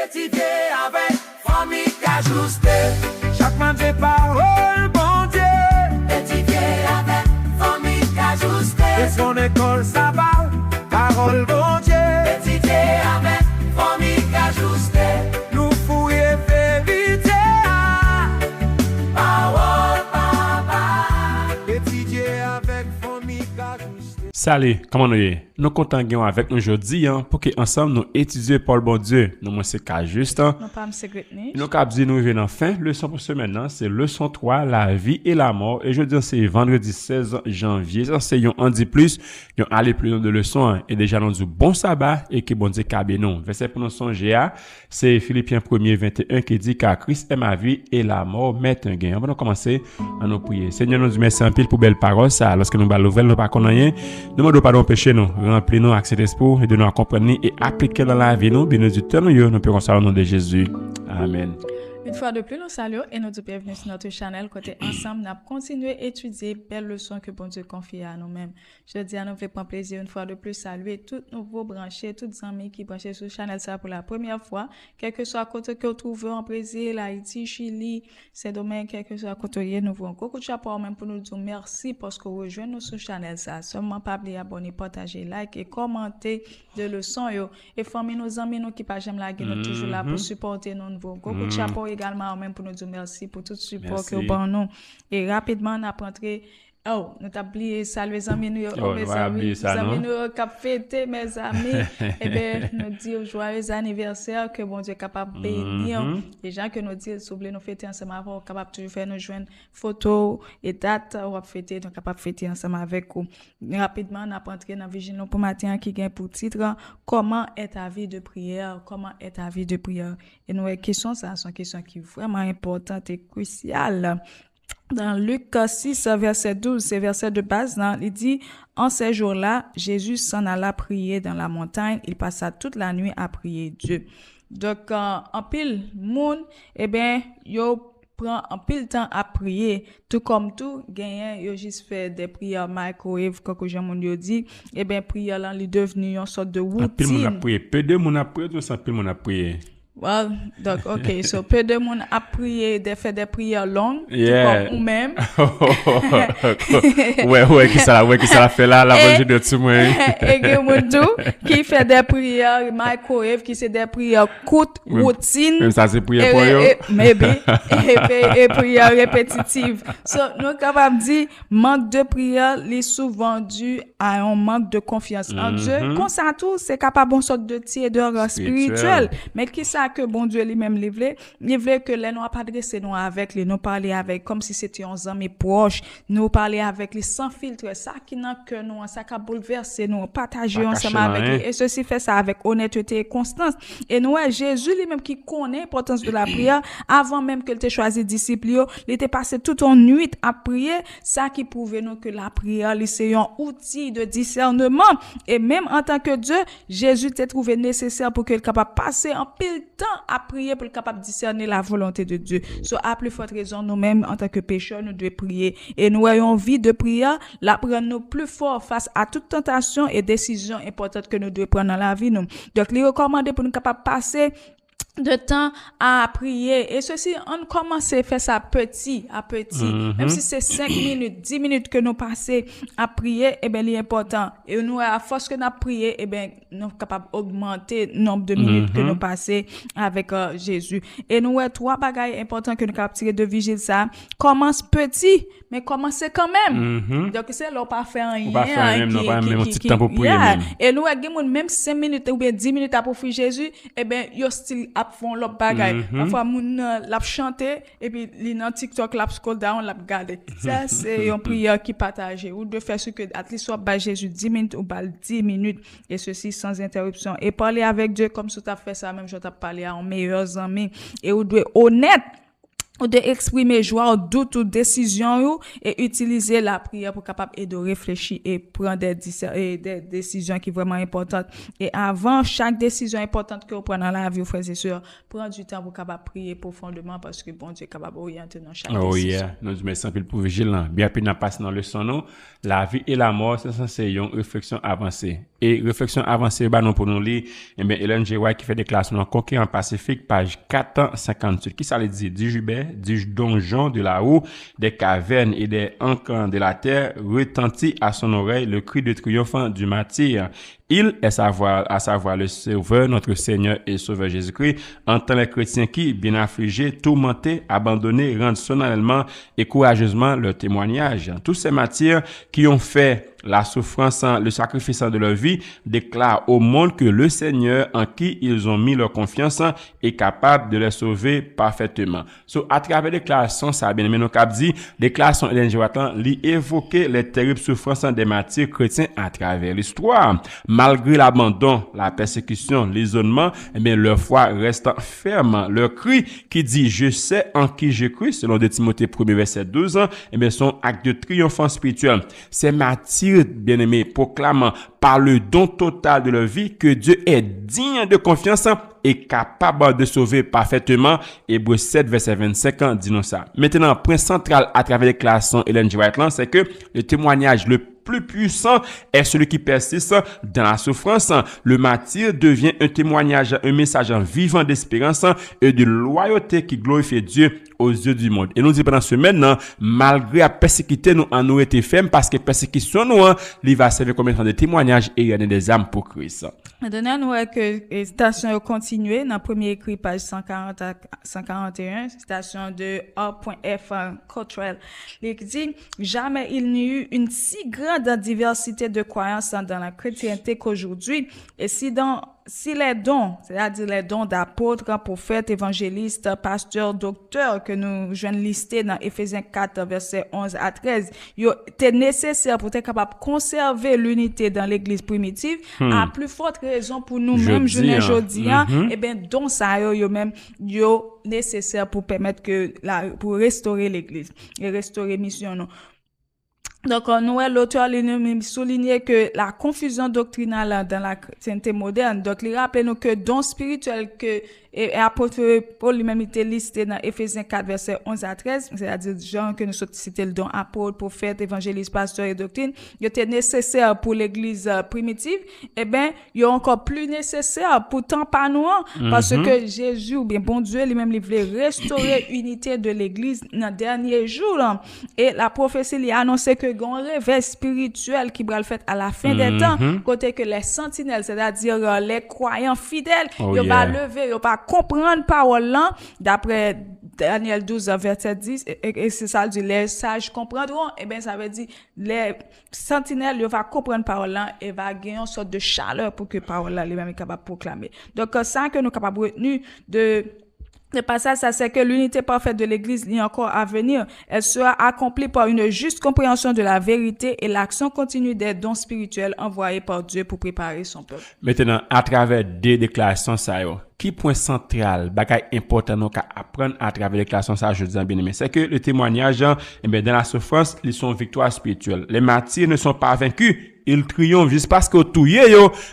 Étudier avec famille qu'ajusté. Chaque matin parole, bon Dieu. Étudier avec famille qu'ajusté. Et son école, ça va, parole, bon Dieu. Étudier avec famille qu'ajusté. Nous fouiller vérité. Parole, papa. Étudier avec famille qu'ajusté. Salut, comment nous y? Nous comptons avec nous aujourd'hui pour que ensemble nous étudions par le bon Dieu. Nous moi c'est cas juste. Nous pas M. Gritney. Nous cap dit nous venons fin leçon pour ce maintenant, c'est leçon 3 la vie et la mort et jeudi c'est vendredi 16 janvier. Enseignons en dit plus, on aller plus loin de leçon et déjà nous dit bon sabbat et que bon Dieu cabe nous. Verset pour nous songer à c'est Philippiens 1er 21 qui dit car Christ est ma vie et la mort m'est un gain. On va commencer à nous prier. Seigneur nous merci en pile pour belle parole ça lorsque nous va l'ouvrir nous pas connaît rien. Demandons pardon péché nous. Remplis-nous avec cet espoir et de nous comprendre et appliquer dans la vie nous. Bien nous du temps nous pouvons au nom de Jésus. Amen. Une fois de plus, nous saluons et nous bienvenue sur notre channel. Côté ensemble, nous avons continué à étudier belles leçons que bon Dieu confie à nous-mêmes. Je dis à nous fait prendre plaisir une fois de plus saluer tous nouveaux branchés, tous les amis qui branchent sur le channel ça pour la première fois. Quel que soit côté que vous trouvez en Brésil, Haïti, Chili, Saint-Domingue, quel que soit côté nous voulons beaucoup de chapeau même pour nous dire merci parce que vous rejoignez nous sur le channel ça. Seulement pas oublier abonner, partager, like et commenter de leçons yo. Et famille nos amis nous qui pas j'aime la nous toujours là pour supporter nous nouveau. Beaucoup de chapeau également même pour nous dire merci pour tout le support que vous donnez nous. Et rapidement on a rentré nous t'as oublié saluer les amis nous mes amis nous qui fêter mes amis et bien nous dire joyeux anniversaire que bon Dieu est capable bénir les gens que nous dit s'oublier nous fêter ensemble avant capable toujours faire nous joindre photo et date on va fêter donc capable fêter ensemble avec vous rapidement on a rentré dans vision pour matin qui gagne pour titre comment est ta vie de prière et nos questions ça sont questions qui vraiment importantes et cruciales. Dans Luc 6, verset 12, c'est verset de base, il dit, en ces jours-là, Jésus s'en alla prier dans la montagne, il passa toute la nuit à prier Dieu. Donc, en pile monde, yo prend un pile temps à prier, tout comme tout, gagnant, yo juste fait des prières microwave, comme Jean Mondio dit, prière là, il est devenu une sorte de routine. Pile monde a prié, peu de monde a prié, tout ça, pile monde a prié. Well, donc, ok, so, peu de monde a prié, fait des prières longues, yeah. Comme ou même. ouais, qui ça fait là, la bonne de tout moi. Et que qui fait des prières microwave, qui c'est des prières courtes, routines. Même ça, c'est prière pour eux. Maybe. et prières répétitives. So, nous capables dire, manque de prière, est souvent dû à un manque de confiance en Dieu. Comme ça, tout, c'est capable une sorte de tiédeur spirituel. Mais qui ça que bon Dieu lui-même il voulait que les nous adresser nous avec les nous parler avec comme si c'était un ami proche, nous parler avec les sans filtre, ça qui n'a que nous, ça qui a bouleversé nous, partager ensemble avec lui et ceci fait ça avec honnêteté et constance. Et nous Jésus lui-même qui connaît l'importance de la prière avant même qu'il ait choisi disciples, il était passé toute une nuit à prier, ça qui prouvait nous que la prière c'est un outil de discernement et même en tant que Dieu, Jésus t'a trouvé nécessaire pour qu'il capable passer en pile temps à prier pour être capable de discerner la volonté de Dieu. À plus forte raison, nous-mêmes, en tant que pécheurs, nous devons prier. Et nous ayons envie de prier, la prendre nous plus fort face à toute tentation et décision importante que nous devons prendre dans la vie. Nous. Donc, il est recommandé pour nous capables de passer de temps à prier. Et ceci, on commence à faire ça petit à petit. Même si c'est 5 minutes, 10 minutes que nous passons à prier, il est important. Et nous, à force que nous prions, nous sommes capables d'augmenter le nombre de minutes que nous passons avec Jésus. Et nous, 3 bagailles importantes que nous capables tirer de vigile ça. Commence petit, mais commencez quand même. Donc, c'est là, pas faire rien. Pas faire rien, non, pas même un petit temps pour prier. Et nous, même 5 minutes ou bien 10 minutes à pour Jésus, yo style font l'autre bagaille. Parfois, moun l'a chanter et puis li nan TikTok l'a scroll down l'a regarder. Ça c'est une prière qui partager ou de faire ce que at least soit ba Jésus 10 minutes ou ba 10 minutes et ceci sans interruption et parler avec Dieu comme si tu as fait ça même je t'ai parlé à un meilleur ami et ou doit honnête ou de exprimer joie, doute ou décision et utiliser la prière pour capable de réfléchir et prendre des décisions qui sont vraiment importantes. Et avant chaque décision importante que vous prenez dans la vie, frères et sœurs, prenez du temps pour capable prier profondément parce que bon Dieu est capable d'orienter dans chaque décision. Oh yeah, nous mettons un pour vigilant. Bien puis n'a passé dans le son non, la vie et la mort, c'est censé une réflexion avancée. Et réflexion avancée bah non pour nous lire, et bien Ellen G. White qui fait déclaration dans Conquérant Pacifique page 458. Qui ça le dit? Du Jubé, du donjon de là-haut, des cavernes et des encans de la terre, retentit à son oreille le cri de triomphant du martyr. Il, à savoir le Sauveur, notre Seigneur et Sauveur Jésus-Christ, entend les chrétiens qui, bien affligés, tourmentés, abandonnés, rendent solennellement et courageusement leur témoignage. Tous ces martyrs qui ont fait la souffrance, le sacrifice de leur vie, déclarent au monde que le Seigneur en qui ils ont mis leur confiance est capable de les sauver parfaitement. So, à travers les déclarations, ça a bien aimé nos cap dit, déclaration Ellen G. White, lui évoquer les terribles souffrances des martyrs chrétiens à travers l'histoire. Malgré l'abandon, la persécution, l'isolement, eh bien, leur foi reste ferme. Leur cri qui dit, je sais en qui j'ai cru, selon 2 Timothée 1 verset 12, eh bien, sont actes de triomphant spirituel. Ces martyrs, bien-aimés, proclamant par le don total de leur vie que Dieu est digne de confiance et capable de sauver parfaitement. Hébreux 7 verset 25 dit nous ça. Maintenant, point central à travers les déclarations Ellen G. White, c'est que le témoignage le plus puissant est celui qui persiste dans la souffrance. Le martyr devient un témoignage, un message vivant d'espérance et de loyauté qui glorifie Dieu aux yeux du monde. Et nous disons pendant ce semaine, malgré la persécution, nous en nous été fermes parce que persécution nous, il va servir comme étant de témoignage et gagner des âmes pour Christ. Maintenant, nous voyons que la station continue dans le premier écrit, page 140 à 141, station de A.F. Cottrell. Il dit, jamais il n'y eut une si grande diversité de croyances dans la chrétienté qu'aujourd'hui. Et si les dons, c'est-à-dire les dons d'apôtres, prophètes, évangélistes, pasteurs, docteurs que nous joignons listés dans Éphésiens 4, versets 11 à 13, étaient nécessaires pour être capable de conserver l'unité dans l'église primitive, à plus forte raison pour nous-mêmes, aujourd'hui, et bien, dons ça, même, nécessaire pour permettre pour restaurer l'église et restaurer mission, non. Donc, l'auteur souligné que la confusion doctrinale dans la chrétienté moderne, donc, il rappelle nous que dons spirituels que et apôtre Paul lui-même était listé dans Éphésiens 4, verset 11 à 13, c'est-à-dire gens que nous sommes cités le don apôtre, prophète, évangéliste, pasteur et doctrine, il était nécessaire pour l'église primitive, eh bien, il est encore plus nécessaire pour tant pas nous, parce que Jésus, ou bien bon Dieu, lui-même, il voulait restaurer l'unité de l'église dans les derniers jours, et la prophétie lui a annoncé que un réveil spirituel qui va le faire à la fin des temps, côté que les sentinelles, c'est-à-dire les croyants fidèles, ils vont lever, ils vont comprendre parole là, d'après Daniel 12, verset 10, et c'est ça, dit, les sages comprendront, et bien ça veut dire, les sentinelles, ils vont comprendre parole là, et va gagner une sorte de chaleur pour que parole là, les mêmes capables de proclamer. Donc, ça que nous capables de retenir le passage, ça c'est que l'unité parfaite de l'Église est encore à venir. Elle sera accomplie par une juste compréhension de la vérité et l'action continue des dons spirituels envoyés par Dieu pour préparer son peuple. Maintenant, à travers des déclarations, ça qui point central, bagay important nous qu'à apprendre à travers les déclarations, ça je dis bien aimé, c'est que le témoignage, eh bien, dans la souffrance, ils sont victoire spirituelle. Les martyrs ne sont pas vaincus. Ils triomphent juste parce que tout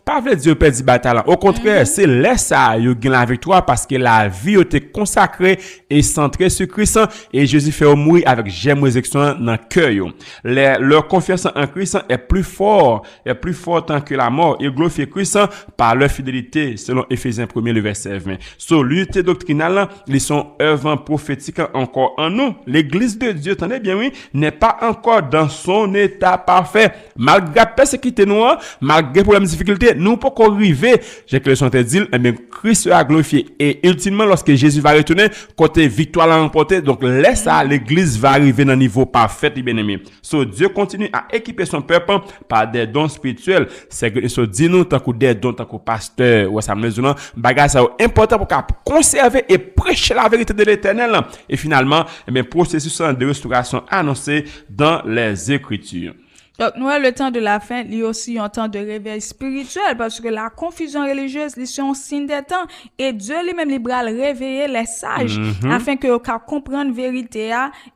pas veut dire perdre bataille. Au contraire, c'est là ça yo gagne la victoire parce que la vie était consacrée et centrée sur Christ et Jésus fait mourir avec j'aime résurrection dans cœur. Leur confiance en Christ est plus forte que la mort. Ils glorifient Christ par leur fidélité selon Éphésiens 1 le verset 20. Sur l'unité doctrinale, ils sont œuvres prophétiques encore en nous. L'église de Dieu, tenez bien oui, n'est pas encore dans son état parfait. Malgré persécuter nous, malgré problèmes difficultés, nous pas qu'on arriver, j'ai que le son te dit, mais Christ a glorifié et ultimement lorsque Jésus va retourner, côté victoire l'a remporté, donc laisse ça, l'église va arriver dans un niveau parfait, bien-aimé. So Dieu continue à équiper son peuple par des dons spirituels. C'est que so dit nous tant que des dons tant que pasteur ou ça me dit bagage ça important pour conserver et prêcher la vérité de l'Éternel et finalement, processus de restauration annoncé dans les Écritures. Donc, Noël, le temps de la fin, il y a aussi un temps de réveil spirituel parce que la confusion religieuse, c'est un signe des temps et Dieu lui-même, il va réveiller les sages afin que puissent comprendre la vérité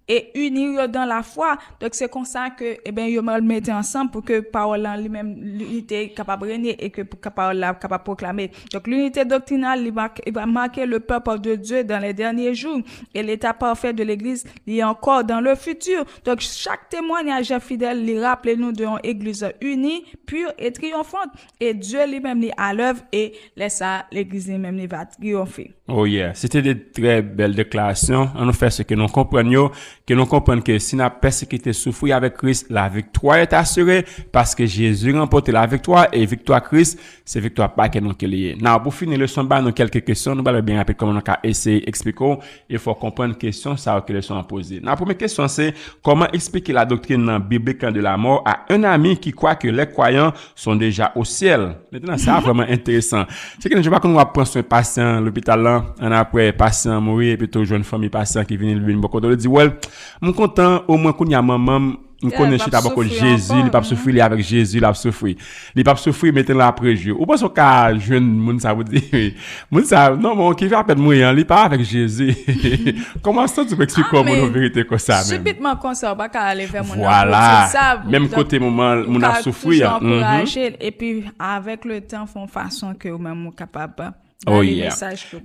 et unir dans la foi. Donc, c'est comme ça que, ils vont le mettre ensemble pour que parole lui-même, l'unité capable de régner et que pour que parole capable de proclamer. Donc, l'unité doctrinale, il va marquer le peuple de Dieu dans les derniers jours et l'état parfait de l'Église, il est encore dans le futur. Donc, chaque témoignage fidèle, il rappelle-nous d'une Église unie, pure et triomphante. Et Dieu lui-même est à l'œuvre et laisse l'Église lui-même va triompher. Oh yeah, c'était des très belles déclarations. On nous fait ce que nous comprenons, que si nous avons persécuté, souffrir avec Christ, la victoire est assurée parce que Jésus remporte la victoire et victoire Christ, c'est victoire pas que nous qui lié. Now, pour finir le son, nous quelques questions, nous allons bien rappeler comment nous avons essayé d'expliquer. Il faut comprendre une question, ça que les sont posées. La première question, c'est comment expliquer la doctrine biblique de la mort à un ami qui croit que les croyants sont déjà au ciel. Maintenant, c'est vraiment intéressant. C'est que je vois qu'on va prendre soin patient, l'hôpital là, un après patient mourir et puis toujours une famille patient qui vient lui beaucoup de dit well, mon content au moins qu'on y a maman on connaît chita beaucoup Jésus, il pas souffrir avec Jésus, il a souffrir. Il pas souffrir maintenant après jour. Ou pas son cas jeune moun ça vous dit. Moun ça non mon qui va peut mourir, il pas avec Jésus. Comment ça tu peux expliquer comment la vérité comme ça même. Subitement comme ça pas aller vers mon voilà. Même côté moment mon a souffrir. Et puis avec le temps font façon que même capable. Oh yeah.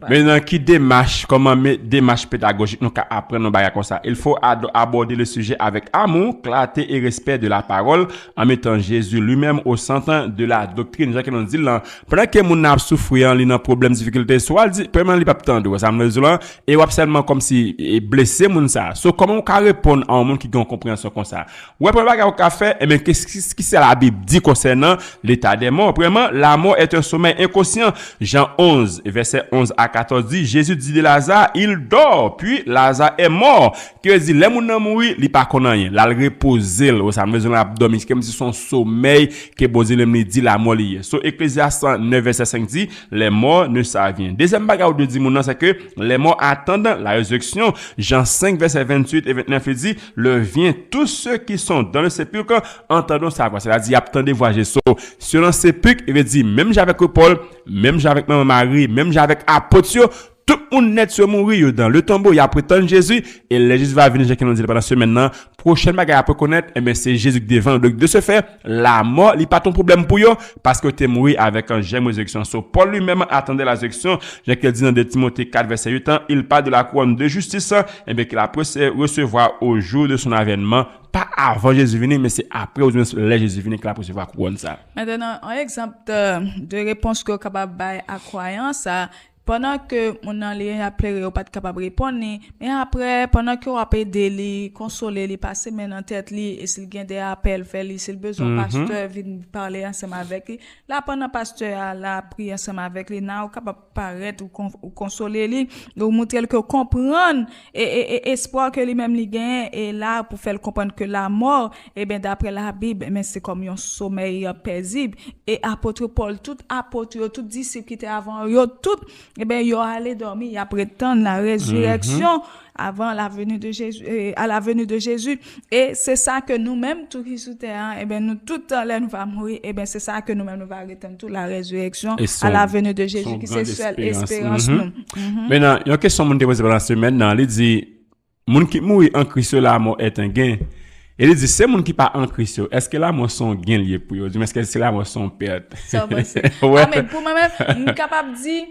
Maintenant, qui démarche, comment démarche pédagogique, nous apprendre nos comme ça. Il faut aborder le sujet avec amour, clarté et respect de la parole, en mettant Jésus lui-même au centre de la doctrine. Jacques nous dit là, pendant que mon a souffrir, il a problème, difficulté, soit il dit, premièrement, il pas tendre, ça me dit là, et absolument comme si blessé mon ça. So, comment on peut répondre à un monde qui a une compréhension comme ça? Ouais, pour le qu'on fait, eh bien, qu'est-ce qui c'est la Bible dit concernant l'état des morts? Premièrement, la mort est un sommeil inconscient. Jean 11, verset 11 à 14 dit, Jésus dit de Lazare, il dort, puis Lazare est mort. Que dit, les moun nan mouri, li pa konan rien. La reposer, ça me besoin l'abdomen, comme si son sommeil, que bon Dieu lui dit la mort liée. So, Ecclésiaste 9, verset 5 dit, les morts ne savent rien. Deuxième bagage de dit mon c'est que les morts attendent la résurrection. Jean 5, verset 28 et 29 il dit, le vient tous ceux qui sont dans le sépulcre, entendons ça. C'est-à-dire, attendez voir Jésus. So, sur le sépulcre, il veut dire, même j'avec Paul, même j'avec Marie, même avec apôtre, tout le monde net se mourir dans le tombeau, il y a prétendre Jésus, et le Jésus va venir, qui nous dit pendant ce maintenant, prochaine bagarre à reconnaître, eh bien, c'est Jésus qui devant. Donc, de ce fait, la mort, il pas ton problème pour eux, parce que tu es mort avec un j'aime résurrection. So, Paul lui-même attendait la résurrection, j'ai qu'il dit dans 2 Timothée 4, verset 8 ans, il parle de la couronne de justice, eh bien, qu'il a recevoir au jour de son avènement, pas avant Jésus venir, mais c'est après au Jésus venir qu'il a recevoir la couronne ça. Maintenant, un exemple de réponse que capable à croyance, pendant que mon allait appeler ou pas capable répondre mais après pendant que on appelle les consoler les passer maintenant en tête li et s'il gagne des appels faire li s'il besoin pasteur vient parler ensemble avec lui là pendant pasteur la prier ensemble avec lui là capable paraître ou consoler lui ou montrer que comprendre et espoir que lui même li gagne et là pour faire comprendre que la mort et bien d'après la Bible mais c'est comme un sommeil paisible et apôtre Paul tout apôtre tout disciple qui était avant yo tout eh ben yo allé dormir, il a prétendre la résurrection avant la venue de Jésus à la venue de Jésus et c'est ça que nous-mêmes tout qui sous terre eh ben nous tout temps là nous va mourir et ben c'est ça que nous-mêmes nous va attendre toute la résurrection à la venue de Jésus qui c'est seule espérance nous. Maintenant, il y a une question mon déposé pendant ce maintenant, il dit moun qui mourir en Christ la mort est un gain. Et il dit, c'est moun qui pas en Christ, est-ce que la mort son gain lié pour eux? Est-ce que c'est la mort son perte? Ça va c'est. Ouais. Ah mais pour moi-même, je capable dire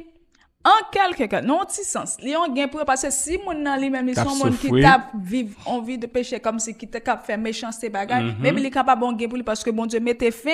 en quelque cas, non petit sens. Li on gain pour parce que si moun nan li même ils sont moun qui t'a vivre envie de pécher comme si qui t'a cap faire méchanceté bagaille, mais il est capable bon gain pour lui parce que bon Dieu mettait fin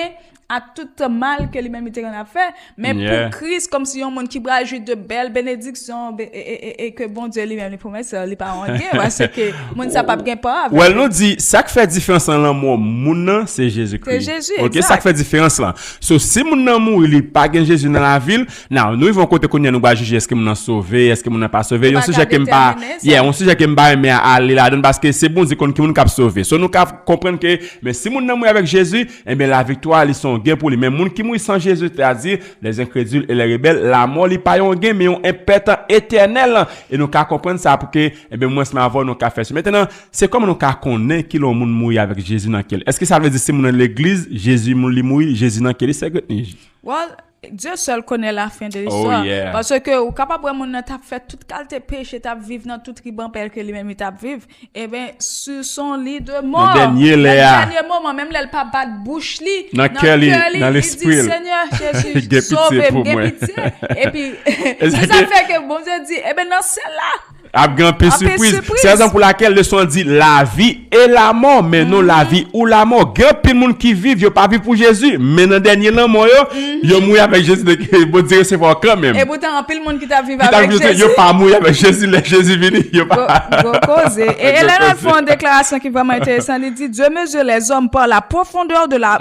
à tout mal que lui même était en fait, mais pour Christ comme si un monde qui bra jouer de belles bénédictions et que bon Dieu lui même les promesses il pas en gain parce que moun ça pas gain pas. Ouais, nous dit ça qui fait différence en l'amour moun c'est Jésus-Christ. C'est Jésus. OK, ça qui fait différence là. So si moun nan mourir il pas gain Jésus dans la ville, non, nous ils vont côté connait nous juger est-ce que mon sauvé, est-ce que mon pas sauvé. Un Pas sujet qui me pas, déterminer ça. yeah, un sujet qui me pas mais aller là-dedans parce que c'est bon dire qu'on qui mon cap sauvé. So nous cap comprendre que mais si mon nan avec Jésus, eh bien la victoire ils sont gain pour lui. Mais moun qui mourir sans Jésus, c'est-à-dire les incrédules et les rebelles, la mort li pas yon gain mais un impétent éternel. Et nous cap comprendre ça pour que eh bien moi c'est avoir nous cap faire. Maintenant, c'est comme nous cap connaître qui l'on moun mourir avec Jésus dans quel. Est-ce que ça veut dire si mon dans l'église, Jésus moun li mourir, Jésus dans quel c'est que Well, Dieu seul connaît la fin de l'histoire. Oh, yeah. Parce que ou capable de moun t'a fait toute qualité péché, t'a vivre dans toute riban père que lui-même t'a vivre, et ben sur son lit de mort. Le dernier moment même elle pas battre bouche li dans cœur dans l'esprit. Il dit Seigneur Jésus, Gè sauve-moi, pitié pour moi. pitié. Et puis ça fait que bon Dieu dit, et ben dans celle-là a grand peu surprise. C'est la raison pour laquelle le son dit la vie et la mort, mais non la vie ou la mort. Grand peu de monde qui vivent, yo pas vivre pour Jésus, mais dans dernier la mort yo mourir avec Jésus de bon Dieu c'est fort quand même. Et pourtant en pile monde qui t'a vivre avec Jésus. Yo pas mourir avec Jésus, Jésus venu, yo pas. Cause. Et elle a fait une déclaration qui est vraiment intéressante. Il dit Dieu mesure les hommes par la profondeur de leur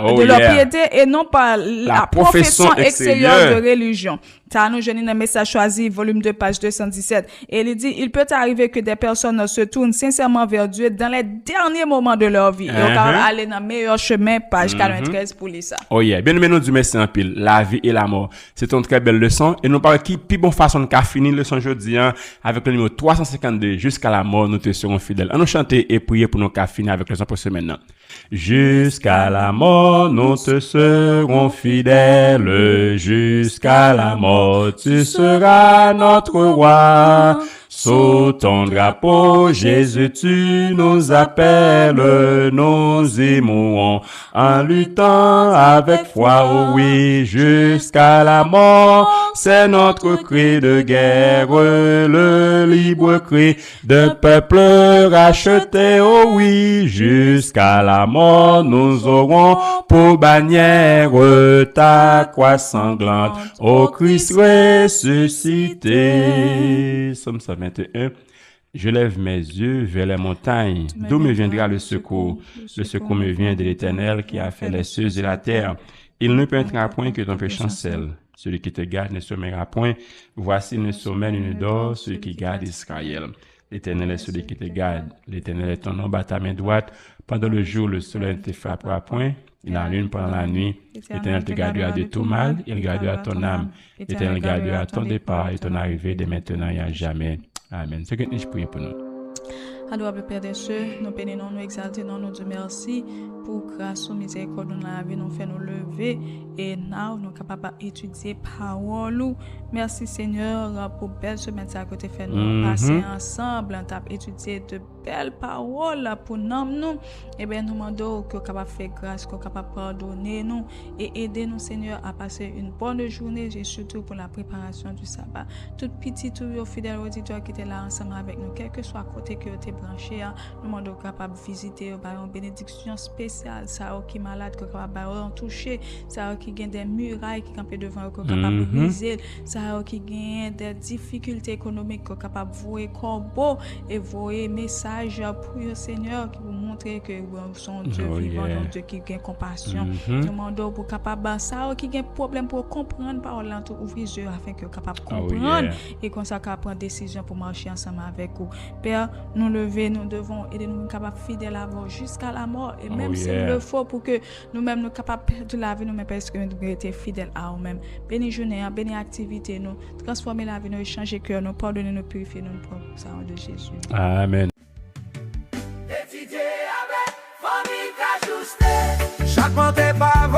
piété et non par la profession extérieure de religion. Ça nous jeune dans message choisi volume 2 page 217 et il dit il peut arriver que des personnes se tournent sincèrement vers Dieu dans les derniers moments de leur vie et on va aller dans meilleur chemin page 93 pour lire ça. Oh yeah, bien nous du merci en pile, la vie et la mort. C'est une très belle leçon et nous parlons qui plus bonne façon de finir leçon aujourd'hui avec le numéro 352 jusqu'à la mort nous te serons fidèles. On nous chanter et prier pour nous finir avec leçon pour ce maintenant. Jusqu'à la mort nous te serons fidèles, jusqu'à la mort tu seras notre roi. Sous ton drapeau, Jésus, tu nous appelles, nous aimerons en luttant avec foi, oh oui, jusqu'à la mort. C'est notre cri de guerre, le libre cri d'un peuple racheté, oh oui, jusqu'à la mort, nous aurons pour bannière ta croix sanglante, ô Christ ressuscité. Somme 21. Je lève mes yeux vers les montagnes, d'où me viendra le secours. Le secours me vient de l'Éternel qui a fait les cieux et la terre. Il ne pénétrera point que ton péché chancelle. Celui qui te garde ne sommeillera point. Voici ne sommeil ne dort, celui qui garde Israël. L'Éternel est celui qui te garde. L'Éternel est ton ombre à ta main droite. Pendant le jour, le soleil ne te frappera point. La lune pendant la nuit. L'Éternel te gardera de tout mal. Il gardera ton âme. L'Éternel gardera ton départ et ton arrivée de maintenant et à jamais. Amen. C'est que je prie pour nous. Adorable Père des cieux, nous bénissons, nous exaltons, nous disons merci pour grâce ou miséricorde dans la vie, nous fait nous lever et nous sommes capables d'étudier parole. Merci Seigneur pour belle semaine ça que tu fait nous passer ensemble, on t'a étudié de belles paroles pour nous. Et bien nous demandons que capable faire grâce, que capable pardonner nous et aider nous Seigneur à passer une bonne journée et surtout pour la préparation du sabbat. Tout petit tout fidèle auditeur qui était là ensemble avec nous, quel que soit côté que tu es branché, nous demandons capable visiter une bénédiction spéciale, ça qui malade que capable toucher, ça qui gagne des murailles qui campent devant que capable briser, ça qui gagne des difficultés économiques que capable voir corbeau et voir message pour le Seigneur qui vous montrer que son Dieu vivant, un Dieu qui gagne compassion. Nous demandons pour capable ça qui gagne problème pour comprendre parole là tout ouvrir les yeux afin que capable comprendre et comme ça capable prendre décision pour marcher ensemble avec vous. Père, nous lever, nous devons aider nous capables fidèles à vous jusqu'à la mort et même s'il le faut pour que nous-mêmes nous capables perdre la vie nous-mêmes parce que nous être fidèles à nous-mêmes. Bénis journée, bénis activité nous, transformer la vie nous, changer cœur nous, pardonner nous, purifier nous pour ça de Jésus. Amen. Étudier avec famille qu'ajuster. Chaque mois t'es pas